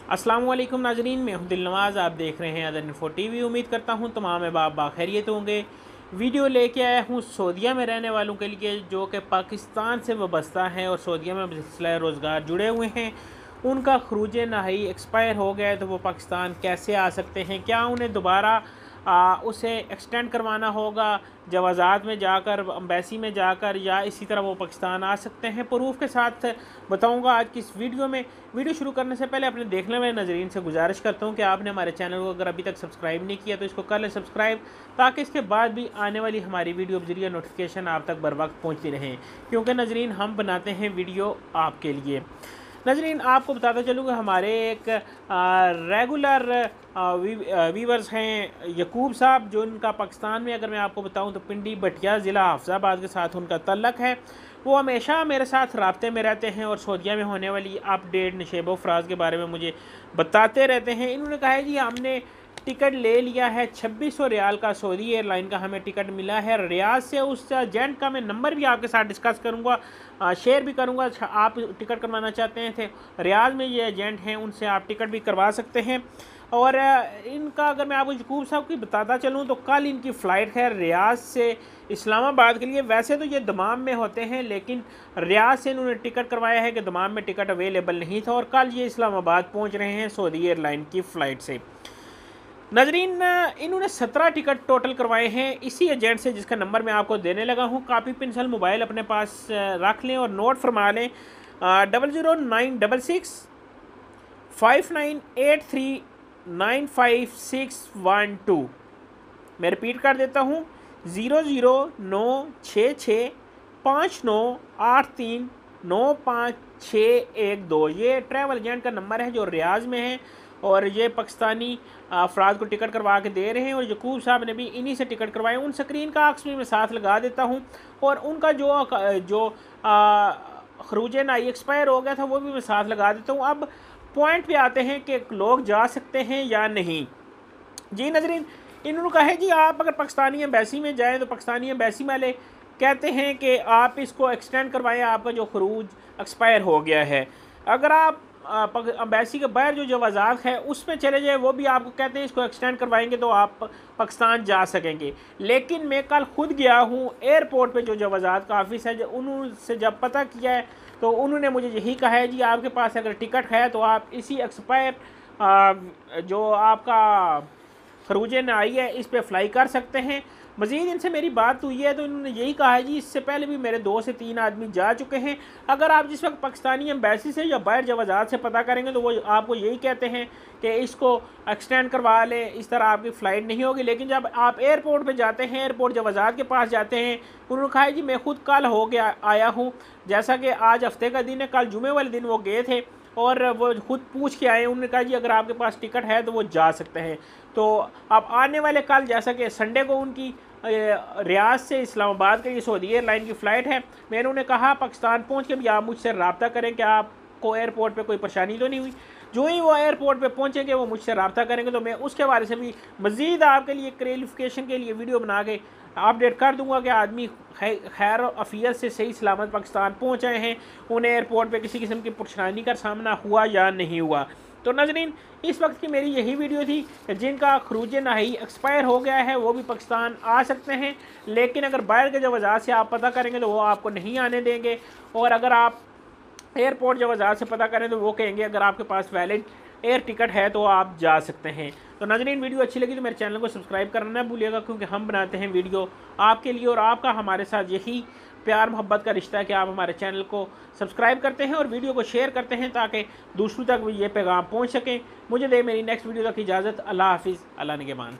अस्सलाम वालेकुम नाजरीन, मैं हूं दिलनवाज़। आप देख रहे हैं अदर इन्फो टीवी। उम्मीद करता हूं तमाम बाप बाखैरियत होंगे। वीडियो लेके आया हूं सऊदीया में रहने वालों के लिए जो कि पाकिस्तान से वाबस्ता हैं और सऊदीया में सिलसिला रोज़गार जुड़े हुए हैं। उनका खरूज नहाई एक्सपायर हो गया है तो वो पाकिस्तान कैसे आ सकते हैं, क्या उन्हें दोबारा उसे एक्सटेंड करवाना होगा जवाज़ात में जाकर, अम्बेसी में जाकर, या इसी तरह वो पाकिस्तान आ सकते हैं। प्रूफ के साथ बताऊंगा आज की इस वीडियो में। वीडियो शुरू करने से पहले अपने देखने वाले नज़रीन से गुजारिश करता हूं कि आपने हमारे चैनल को अगर अभी तक सब्सक्राइब नहीं किया तो इसको कर लें सब्सक्राइब, ताकि इसके बाद भी आने वाली हमारी वीडियो जरिए नोटिफिकेशन आप तक बर वक्त पहुँचती रहें, क्योंकि नज़रीन हम बनाते हैं वीडियो आपके लिए। नजरीन आपको बताता चलूँगा, हमारे एक रेगुलर वीवर्स हैं यकूब साहब, जो उनका पाकिस्तान में अगर मैं आपको बताऊं तो पिंडी बटिया ज़िला हाफिज़ाबाद के साथ उनका तल्लक है। वो हमेशा मेरे साथ राब्ते में रहते हैं और सऊदीया में होने वाली अपडेट नशेब फ़राज के बारे में मुझे बताते रहते हैं। इन्होंने कहा है जी हमने टिकट ले लिया है 2600 रियाल का, सऊदी एयरलाइन का हमें टिकट मिला है रियाद से। उस एजेंट का मैं नंबर भी आपके साथ डिस्कस करूंगा, शेयर भी करूंगा। आप टिकट करवाना चाहते हैं थे रियाद में, ये एजेंट हैं, उनसे आप टिकट भी करवा सकते हैं। और इनका अगर मैं आपको यकूब साहब की बताता चलूँ तो कल इनकी फ़्लाइट है रियाद से इस्लामाबाद के लिए। वैसे तो ये दमाम में होते हैं, लेकिन रियाद से इन्होंने टिकट करवाया है कि दमाम में टिकट अवेलेबल नहीं था, और कल ये इस्लामाबाद पहुँच रहे हैं सऊदी एयरलाइन की फ़्लाइट से। नजरीन इन्होंने 17 टिकट टोटल करवाए हैं इसी एजेंट से, जिसका नंबर मैं आपको देने लगा हूं। कापी पेंसिल मोबाइल अपने पास रख लें और नोट फरमा लें। 00966 5983 95612। मैं रिपीट कर देता हूं, 00966 5983 95612। ये ट्रैवल एजेंट का नंबर है जो रियाज में है, और ये पाकिस्तानी अफराद को टिकट करवा के दे रहे हैं। और यकूब साहब ने भी इन्हीं से टिकट करवाए। उन स्क्रीन का अक्स भी मैं साथ लगा देता हूं, और उनका जो खरूज नाई एक्सपायर हो गया था वो भी मैं साथ लगा देता हूं। अब पॉइंट पे आते हैं कि लोग जा सकते हैं या नहीं। जी नजरीन, इन्होंने कहा है जी आप अगर पाकिस्तानी एम्बेसी में जाएँ तो पाकिस्तानी एम्बेसी वाले कहते हैं कि आप इसको एक्सटेंड करवाएं, आपका जो खरूज एक्सपायर हो गया है। अगर आप अम्बेसी के बाहर जो जवाज़ात है उसमें चले जाए, वो भी आपको कहते हैं इसको एक्सटेंड करवाएंगे तो आप पाकिस्तान जा सकेंगे। लेकिन मैं कल खुद गया हूँ एयरपोर्ट पे, जो जवाज़ात का ऑफिस है, उन्होंने जब पता किया है तो उन्होंने मुझे यही कहा है जी आपके पास अगर टिकट है तो आप इसी एक्सपायर जो आपका खरूज नाई है इस पर फ्लाई कर सकते हैं। मज़ीद इनसे मेरी बात हुई है तो इन्होंने यही कहा है जी इससे पहले भी मेरे 2 से 3 आदमी जा चुके हैं। अगर आप जिस वक्त पाकिस्तानी एम्बेसी से या बाहर जवाज़ात से पता करेंगे तो वो आपको यही कहते हैं कि इसको एक्सटेंड करवा लें, इस तरह आपकी फ़्लाइट नहीं होगी। लेकिन जब आप एयरपोर्ट पे जाते हैं, एयरपोर्ट जवाज़ात के पास जाते हैं, उन्होंने कहा है जी मैं खुद कल हो गया आया हूँ, जैसा कि आज हफ्ते का दिन है, कल जुमे वाले दिन वो गए थे और वो खुद पूछ के आए। उन्होंने कहा जी अगर आपके पास टिकट है तो वो जा सकते हैं। तो अब आने वाले कल, जैसा कि संडे को उनकी रियाद से इस्लामाबाद के लिए सऊदी एयरलाइन की फ़्लाइट है, मैंने उन्हें कहा पाकिस्तान पहुंच के भी आप मुझसे रब्ता करें कि आपको एयरपोर्ट पे कोई परेशानी तो नहीं हुई। जो ही वो एयरपोर्ट पे पहुंचेंगे वो मुझसे रब्ता करेंगे तो मैं उसके बारे से भी मज़ीद आपके लिए क्लेरिफिकेशन के लिए वीडियो बना के अपडेट कर दूंगा कि आदमी खैर अफियत से सही सलामत पाकिस्तान पहुँच आए हैं, उन्हें एयरपोर्ट पर किसी किस्म की परेशानी का सामना हुआ या नहीं हुआ। तो नजरीन इस वक्त की मेरी यही वीडियो थी। जिनका खरूज नाई एक्सपायर हो गया है वो भी पाकिस्तान आ सकते हैं, लेकिन अगर बाहर के जवाज़ात से आप पता करेंगे तो वो आपको नहीं आने देंगे। और अगर आप एयरपोर्ट जवाज़ात से पता करें तो वो कहेंगे अगर आपके पास वैलिड एयर टिकट है तो आप जा सकते हैं। तो नाज़रीन वीडियो अच्छी लगी तो मेरे चैनल को सब्सक्राइब करना ना भूलिएगा, क्योंकि हम बनाते हैं वीडियो आपके लिए, और आपका हमारे साथ यही प्यार मोहब्बत का रिश्ता है कि आप हमारे चैनल को सब्सक्राइब करते हैं और वीडियो को शेयर करते हैं ताकि दूसरों तक भी ये पैगाम पहुंच सकें। मुझे दे मेरी नेक्स्ट वीडियो तक इजाज़त। अल्लाह हाफिज़, अल्लाह निगहबान।